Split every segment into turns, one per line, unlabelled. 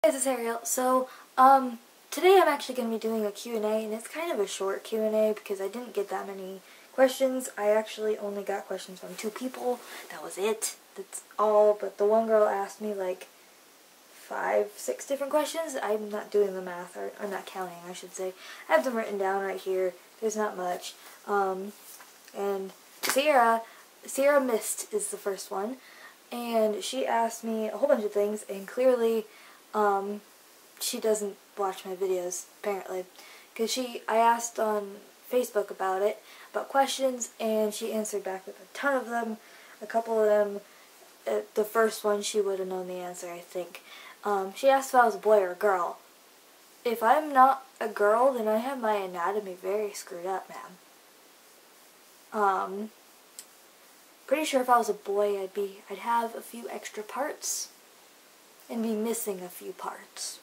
Hey, this is Ariel. So, today I'm actually going to be doing a Q&A, and it's kind of a short Q&A because I didn't get that many questions. I actually only got questions from 2 people. That was it. That's all, but the one girl asked me like 5, 6 different questions. I'm not doing the math, or I'm not counting, I should say. I have them written down right here. There's not much. And Sierra Mist is the first one, and she asked me a whole bunch of things, and clearly, she doesn't watch my videos, apparently, because I asked on Facebook about questions, and she answered back with a ton of them. A couple of them, the first one she would have known the answer, I think. She asked if I was a boy or a girl. If I'm not a girl, then I have my anatomy very screwed up, man. Pretty sure if I was a boy, I'd have a few extra parts and be missing a few parts.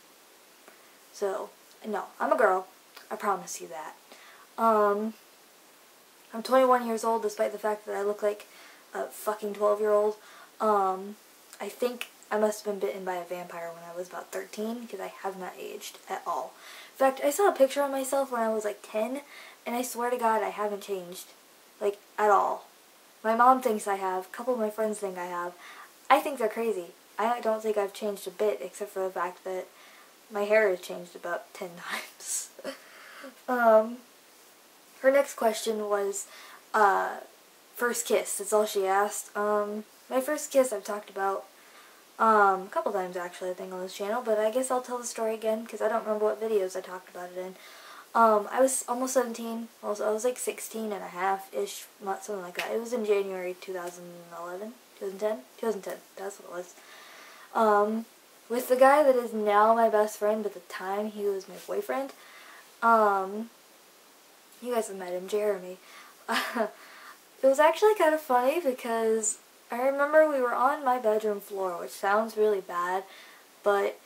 So, no, I'm a girl. I promise you that. I'm 21 years old, despite the fact that I look like a fucking 12-year-old. I think I must have been bitten by a vampire when I was about 13, because I have not aged at all. In fact, I saw a picture of myself when I was like 10, and I swear to God I haven't changed. Like, at all. My mom thinks I have. A couple of my friends think I have. I think they're crazy. I don't think I've changed a bit, except for the fact that my hair has changed about 10 times. Her next question was, first kiss. That's all she asked. My first kiss I've talked about, a couple times actually, I think, on this channel, but I guess I'll tell the story again, because I don't remember what videos I talked about it in. I was almost 17, I was like 16 and a half-ish, something like that. It was in January 2011, 2010, that's what it was. With the guy that is now my best friend, but at the time he was my boyfriend. You guys have met him, Jeremy. It was actually kind of funny because I remember we were on my bedroom floor, which sounds really bad, but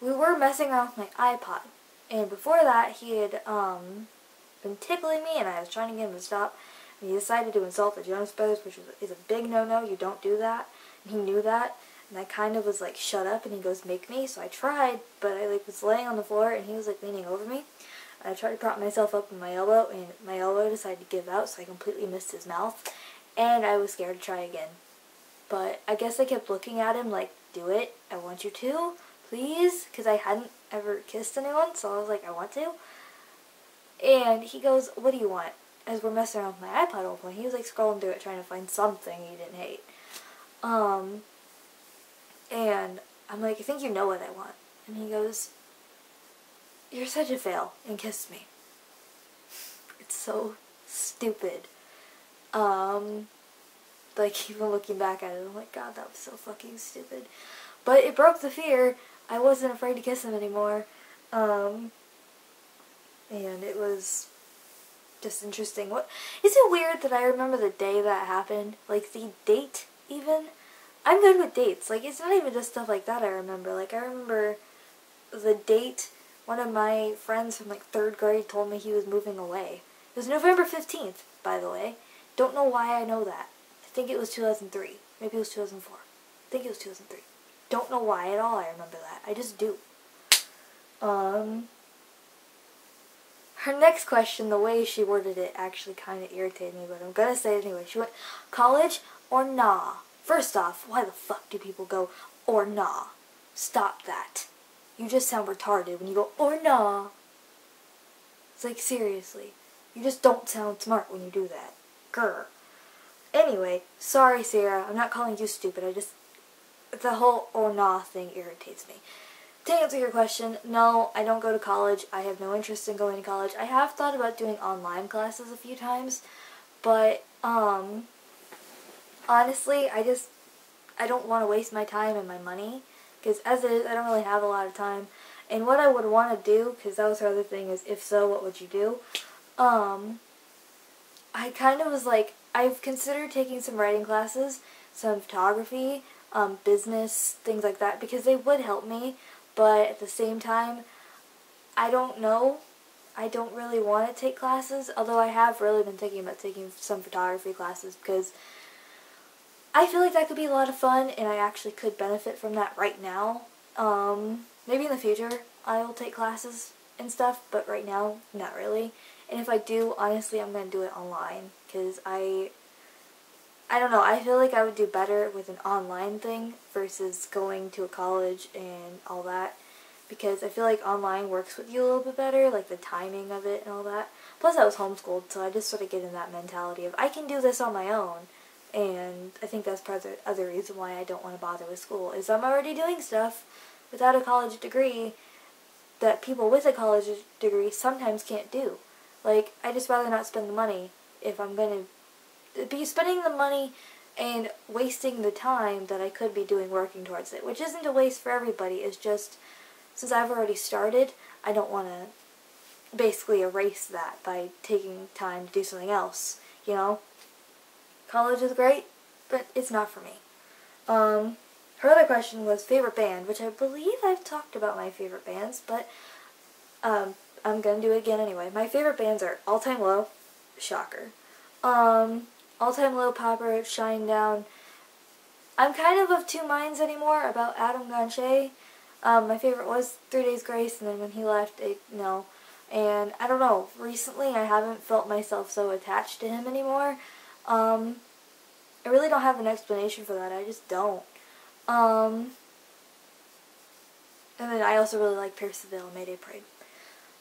we were messing around with my iPod. And before that, he had been tickling me, and I was trying to get him to stop. And he decided to insult the Jonas Brothers, which is a big no-no. You don't do that. And he knew that. And I kind of was like, shut up, and he goes, make me. So I tried, but I like was laying on the floor, and he was like leaning over me. And I tried to prop myself up with my elbow, and my elbow decided to give out, so I completely missed his mouth. And I was scared to try again. But I guess I kept looking at him like, do it. I want you to. Please, because I hadn't ever kissed anyone, so I was like, I want to. And he goes, what do you want? As we're messing around with my iPod all the point, he was like scrolling through it trying to find something he didn't hate. And I'm like, I think you know what I want. And he goes, you're such a fail, and kissed me. It's so stupid. Like, even looking back at it, I'm like, God, that was so fucking stupid. But it broke the fear. I wasn't afraid to kiss him anymore. And it was just interesting. Is it weird that I remember the day that happened? Like, the date, even? I'm good with dates. Like, it's not even just stuff like that I remember. Like, I remember the date one of my friends from, like, 3rd grade told me he was moving away. It was November 15th, by the way. Don't know why I know that. I think it was 2003. Maybe it was 2004. I think it was 2003. Don't know why at all I remember that. I just do. Her next question, the way she worded it, actually kind of irritated me, but I'm gonna say it anyway. She went, college or nah? First off, why the fuck do people go, or nah? Stop that. You just sound retarded when you go, or nah. It's like, seriously. You just don't sound smart when you do that. Grr. Anyway, sorry, Sarah. I'm not calling you stupid. The whole or nah thing irritates me. To answer your question, no, I don't go to college. I have no interest in going to college. I have thought about doing online classes a few times, but, honestly, I don't want to waste my time and my money, because as it is, I don't really have a lot of time. And what I would want to do, because that was her other thing, is if so, what would you do? I kind of was like, I've considered taking some writing classes, some photography, business, things like that, because they would help me, but at the same time, I don't know. I don't really want to take classes, although I have really been thinking about taking some photography classes, because I feel like that could be a lot of fun, and I actually could benefit from that right now. maybe in the future I'll take classes and stuff, but right now, not really. And if I do, honestly, I'm going to do it online, because I don't know, I feel like I would do better with an online thing versus going to a college and all that, because I feel like online works with you a little bit better, like the timing of it and all that. Plus I was homeschooled, so I just sort of get in that mentality of I can do this on my own, and I think that's part of the other reason why I don't want to bother with school, is I'm already doing stuff without a college degree that people with a college degree sometimes can't do. Like, I just rather not spend the money if I'm going to be spending the money and wasting the time that I could be doing working towards it, which isn't a waste for everybody. It's just, since I've already started, I don't want to basically erase that by taking time to do something else, you know? College is great, but it's not for me. Her other question was favorite band, which I believe I've talked about my favorite bands, but I'm going to do it again anyway. My favorite bands are All Time Low, shocker. All Time Low, Papa Roach, Shinedown. I'm kind of two minds anymore about Adam Gonche. My favorite was 3 Days Grace, and then when he left, no. And I don't know, recently I haven't felt myself so attached to him anymore. I really don't have an explanation for that, I just don't. And then I also really like Pierce the Veil, Mayday Parade.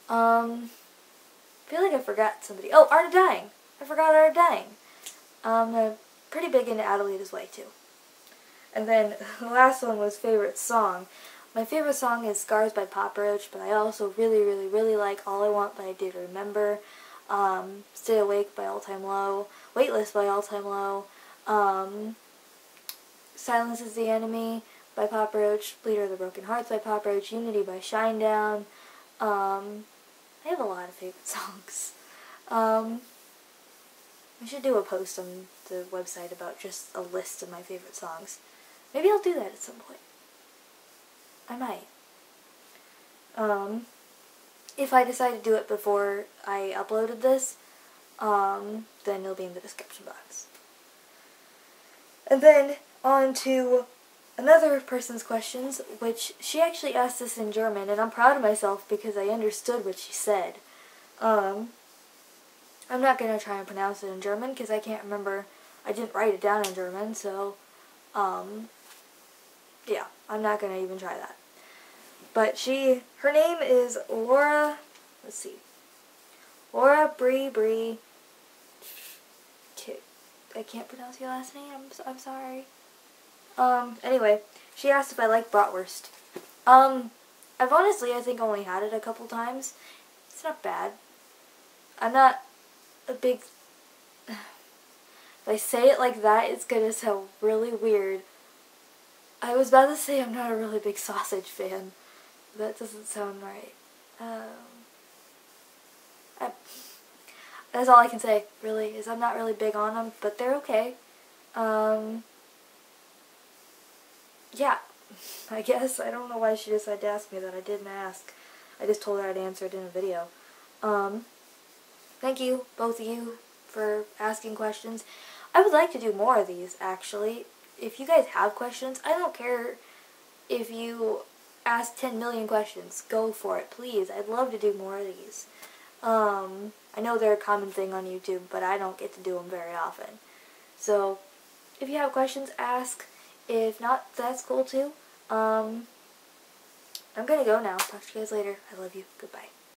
I feel like I forgot somebody. Oh, Art of Dying. I forgot Art of Dying. I'm pretty big into Adelita's Way, too. And then the last one was favorite song. My favorite song is Scars by Papa Roach, but I also really, really, really like All I Want by I Did Remember, Stay Awake by All Time Low, Weightless by All Time Low, Silence is the Enemy by Papa Roach, Leader of the Broken Hearts by Papa Roach, Unity by Shinedown. I have a lot of favorite songs. I should do a post on the website about just a list of my favorite songs. Maybe I'll do that at some point. I might. If I decide to do it before I uploaded this, then it'll be in the description box. And then on to another person's questions, which she actually asked this in German, and I'm proud of myself because I understood what she said. I'm not going to try and pronounce it in German because I can't remember. I didn't write it down in German, so, yeah, I'm not going to even try that. But her name is Laura, let's see, Laura Bree, I can't pronounce your last name, I'm sorry. Anyway, she asked if I like bratwurst. I've honestly, I think, only had it a couple times. It's not bad. I'm not a big, if I say it like that, it's gonna sound really weird. I was about to say I'm not a really big sausage fan. That doesn't sound right. That's all I can say, really, is I'm not really big on them, but they're okay. Yeah, I guess. I don't know why she decided to ask me that. I didn't ask. I just told her I'd answer it in a video. Thank you, both of you, for asking questions. I would like to do more of these, actually. If you guys have questions, I don't care if you ask 10 million questions. Go for it, please. I'd love to do more of these. I know they're a common thing on YouTube, but I don't get to do them very often. So, if you have questions, ask. If not, that's cool too. I'm gonna go now. Talk to you guys later. I love you. Goodbye.